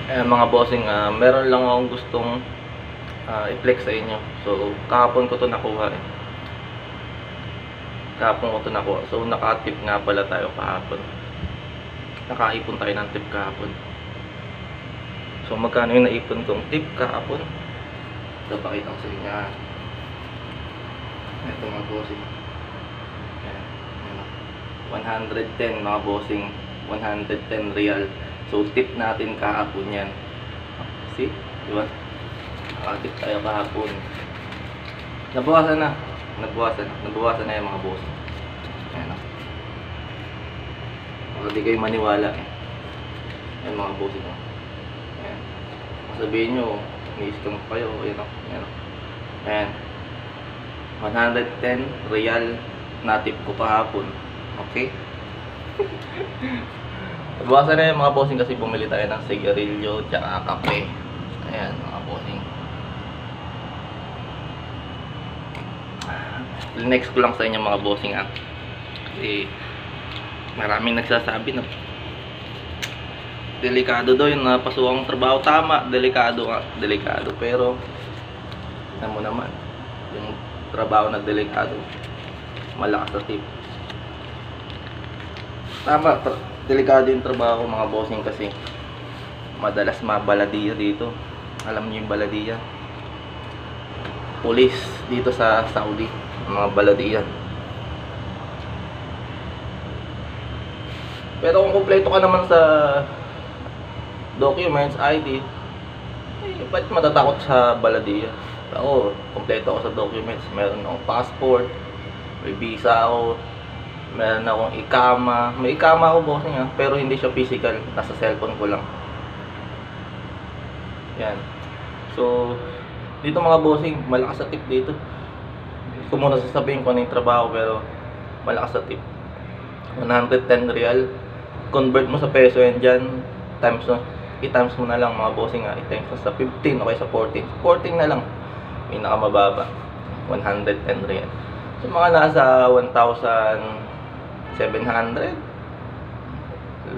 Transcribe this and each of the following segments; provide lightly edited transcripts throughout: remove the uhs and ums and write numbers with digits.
Mga bossing, meron lang akong gustong i-flex sa inyo. So, kahapon ko to nakuha eh. So, naka-tip nga pala tayo kahapon. Nakaipon tayo ng tip kahapon. So, magkano yung naipon kong tip kahapon? Ito, pakita ko sa inyo. Ito mga bossing. Ayan. 110 mga bossing. 110 real. So, tip natin kahapon yan. See? Diba? Nakatip tayo kahapon. Nabawasan na yung mga bossing. Ayan o. Baka di kayo maniwala eh. Ayan mga bossing o. Ayan. Sabihin nyo, ni-scam kayo. Ayan o. Ayan o. Ayan. 110 real na tip ko kahapon. Okay? Nabawasan na yung mga bossing kasi bumili tayo ng sigarilyo tsaka kape. Ayan mga bossing. Next ko lang sa inyo mga bossing kasi maraming nagsasabi na delikado daw yung napasukang trabaho. Tama, delikado pero alam mo naman yung trabaho na delikado malakas sa tip. Tama, delikado yung trabaho mga bossing kasi madalas mabaladiya dito. Alam niyo yung baladiya? Police dito sa Saudi, mga baladiya. Pero kung kumpleto ka naman sa documents, ID, ba't matatakot sa baladiya? Ako, kumpleto ako sa documents. Meron akong passport, may visa ako, meron akong ikama. May ikama ako bossing pero hindi siya physical. Nasa cellphone ko lang. Yan. So, dito mga bossing, malakas sa tip dito. Hindi ko muna sasabihin kung ano yung trabaho pero malakas sa tip. 110 real. Convert mo sa peso yan dyan. I-times mo na lang mga bossing i-times mo sa 15 o kaya sa 14. 14 na lang. Pinakamababa. 110 real. So, mga nasa 1,700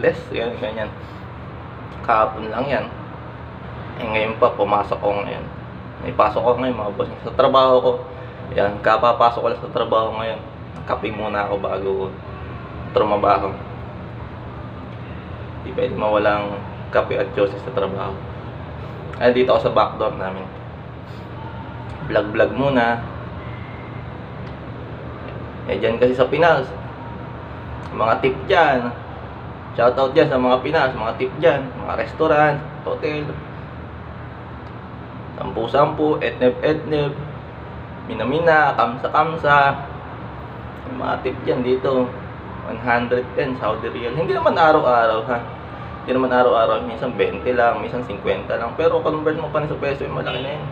less, yan, ganyan. Kahapon lang yan. Ngayon pa, pumasok ko ngayon. May pasok ko ngayon mga boss. Sa trabaho ko, yan, kapapasok ko lang sa trabaho ngayon. Kape muna ako bago trumabaho. Di pwede mawalang kape at juice sa trabaho. Ay, dito ako sa backdoor namin. Vlog muna. Dyan kasi sa Pinas, mga tip dyan. Shoutout dyan sa mga Pinas, mga tip dyan, mga restaurant, hotel. Sampu-sampu, etneb, mina-mina, kamsa-kamsa. Mga tip dyan dito. 110 Saudi Riyal. Hindi naman araw-araw Hindi naman araw-araw. Minsan 20 lang, minsan 50 lang. Pero convert mo pa sa peso, malaki na yun.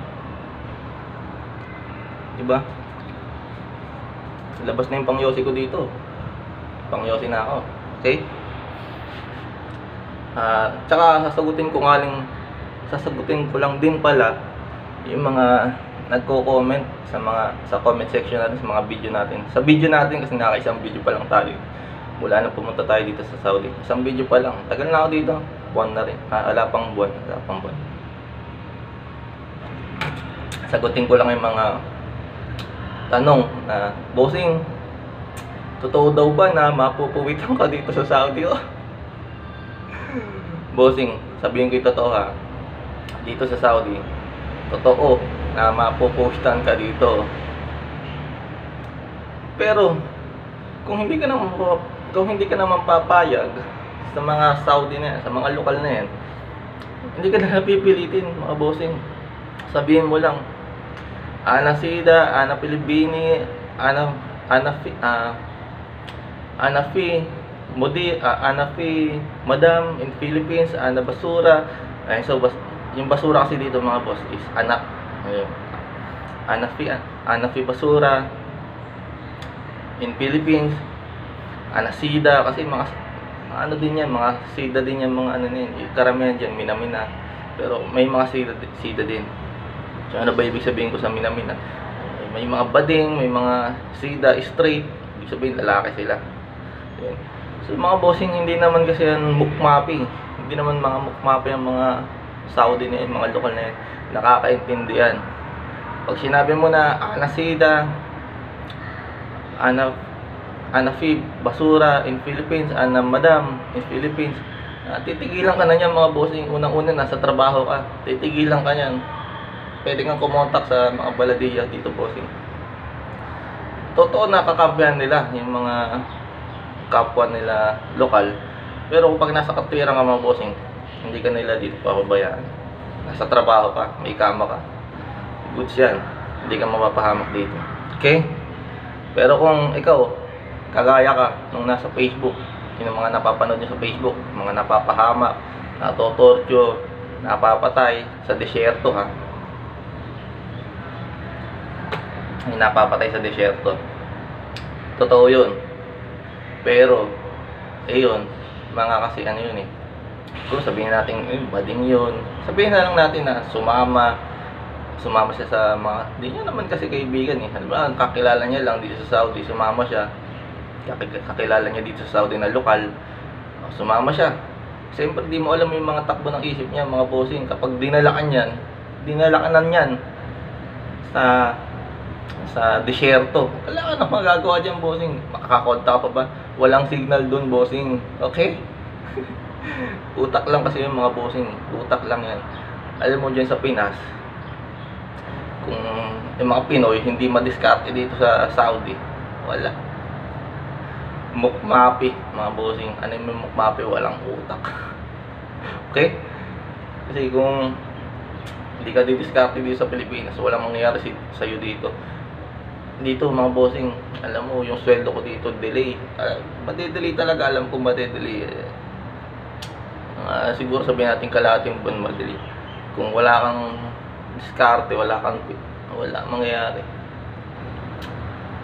Diba? Labas na yung pangyosi ko dito. Pangyosi na ako. Okay? Tsaka sasagutin ko lang din pala yung mga nagko-comment sa comment section natin, sa mga video natin. Sa video natin kasi naka-isang video pa lang tayo. Mula na pumunta tayo dito sa Saudi. Isang video pa lang. Tagal na ako dito. Buwan na rin. Wala pang buwan. Sagutin ko lang yung mga tanong na, bossing, totoo daw ba na mapupuwitan ka dito sa Saudi? Bossing, sabihin ko yung totoo dito sa Saudi, totoo na mapupuwitan ka dito. Pero kung hindi ka naman papayag sa mga Saudi na yan, sa mga lokal na yan, hindi ka na napipilitin mga bossing. Sabihin mo lang, Ana Sida, Ana Pilibini, Ana Fi, Madam in Philippines, Ana Basura. So yung basura kasi dito mga boss is anak. Ana Fi Basura in Philippines. Ana Sida kasi mga ano din yan, mga Sida din yan, mga ano din. Karamihan diyan mina-mina. Pero may mga Sida din. So ano ba ibig sabihin ko sa mina-mina? May mga bading, may mga Sida straight, ibig sabihin lalaki sila. So mga bossing, hindi naman kasi yan mukmapi. Hindi naman mga mukmapi ang mga Saudi na yun, mga lokal na yun, nakakaintindihan. Pag sinabi mo na Anasida, Anafi basura in Philippines, Madam in Philippines, titigilan ka na niyan mga bossing. Unang-una nasa trabaho ka, titigilan ka niyan. Pwede kang kumontak sa mga baladiya dito bossing. Totoo nakakampihan nila yung mga kapwa nila lokal, pero kapag nasa katwiran ka mga bossing, hindi ka nila dito papabayaan. Nasa trabaho ka, may kama ka, goods yan, hindi ka mapapahamak dito, okay? Pero kung ikaw kagaya ka nung nasa Facebook, yung mga napapanood nyo sa Facebook, mga napapahamak, natotorture, napapatay sa desyerto, ha, yung napapatay sa desyerto, totoo yun. Pero yun, mga kasi ano yun eh, kung sabihin natin bading yun, sabihin na lang natin na sumama siya sa mga, hindi niya naman kasi kaibigan eh. Halimbawa, kakilala niya lang dito sa Saudi, sumama siya. Kakilala niya dito sa Saudi na lokal, sumama siya. Siyempre, di mo alam yung mga takbo ng isip niya, mga bossing. Kapag dinalakan yan sa desyerto, wala ka na magagawa dyan, bossing. Makakakonta ka pa ba? Walang signal dun, bossing. Okay? Utak lang kasi yung mga bossing. Utak lang yan. Alam mo dyan sa Pinas, kung yung mga Pinoy hindi madiskarte dito sa Saudi, wala. Mukmapi, mga bossing. Ano yung mukmapi? Walang utak. Okay? Kasi kung hindi ka didiskarte dito sa Pilipinas, walang mangyayari sa'yo dito. Dito mga bossing, alam mo yung sweldo ko dito delay. Made-delay talaga, alam ko made-delay. Siguro sabihin natin kalahating buwan madali. Kung wala kang diskarte, wala mangyayari.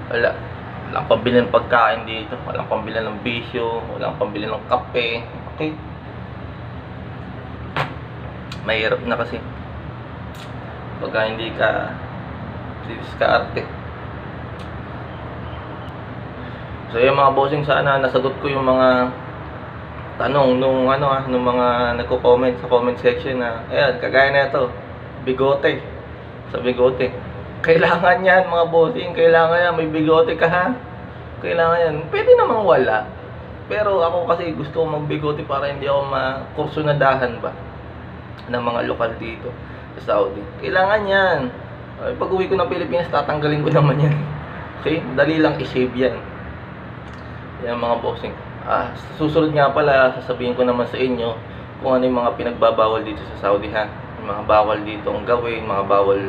Walang pambili ng pagkain dito, walang pambili ng bisyo, walang pambili ng kape. Okay? Mahirap na kasi pagka hindi ka diskarte. So yung mga bossing, sana nasagot ko yung mga tanong nung mga nagko-comment sa comment section na ayan, kagaya na ito, bigote. Sa bigote, kailangan yan mga bossing, kailangan yan, may bigote ka ha, kailangan yan. Pwede namang wala, pero ako kasi gusto ko magbigote para hindi ako makursunadahan ba ng mga lokal dito sa Saudi. Kailangan yan. Pag uwi ko ng Pilipinas, tatanggalin ko naman yan. Okay, dali lang i-shave yan. Yan mga bossing. Susunod nga pala, sasabihin ko naman sa inyo kung ano yung mga pinagbabawal dito sa Saudi, ha. Yung mga bawal dito ang gawin, mga bawal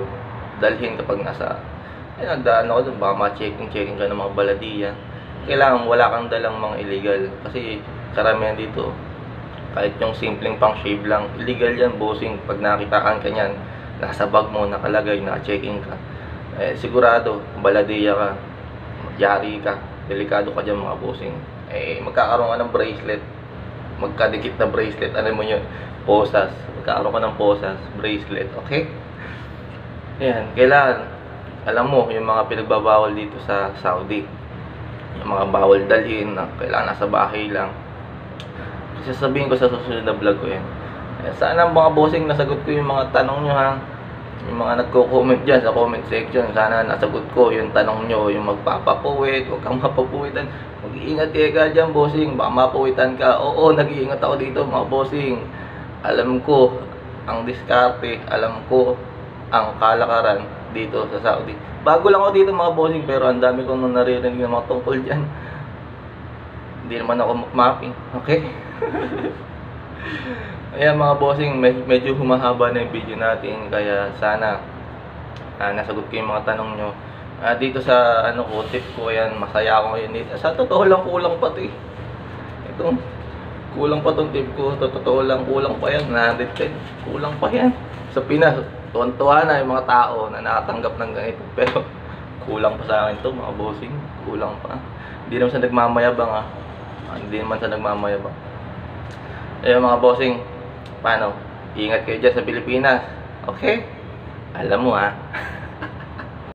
dalhin kapag nasa nagdaan ako doon, baka ma-checking ka ng mga baladiya. Kailangan wala kang dalang mga illegal, kasi karamihan dito kahit yung simpleng pang shave lang, illegal yan bossing. Pag nakitaan ka nyan, nasa bag mo nakalagay, naka-checking ka, sigurado baladiya ka, yari ka, delikado ka dyan mga bossing. Magkakaroon ka ng bracelet, magkadikit na bracelet, ano mo yun, posas, magkakaroon ka ng posas, bracelet, okay? Yan, kailangan alam mo yung mga pinagbabawal dito sa Saudi, yung mga bawal dalhin na kailangan nasa bahay lang. Kasi sasabihin ko sa susunod na vlog ko yan. Sana mga bossing nasagot ko yung mga tanong nyo, ha. Yung mga nagko-comment dyan sa comment section, sana nasagot ko yung tanong nyo. Yung magpapapuwit, huwag kang mapapuwitan, mag-iingat ka dyan bossing, baka mapuwitan ka. Oo, nag-iingat ako dito mga bossing. Alam ko ang diskarte, alam ko ang kalakaran dito sa Saudi. Bago lang ako dito mga bossing, pero ang dami kong naririnig ng mga tungkol dyan. Hindi naman ako mapping, okay? Ayan mga bossing, medyo humahaba na yung video natin, kaya sana nasagot ko yung mga tanong nyo. Dito sa tip ko, ayan, masaya ako ngayon dito. Sa totoo lang, kulang pa ito eh. Ito, kulang pa itong tip ko. Totoo lang, kulang pa yan. 110, kulang pa yan. Sa Pinas, tuwan-tuwa na yung mga tao na nakatanggap ng ganito. Pero kulang pa sa akin ito mga bossing, kulang pa. Hindi naman sa nagmamayabang, ha. Hindi naman sa nagmamayabang. Ayan mga bossing, paano? Ingat kayo dyan sa Pilipinas. Okay? Alam mo, ha.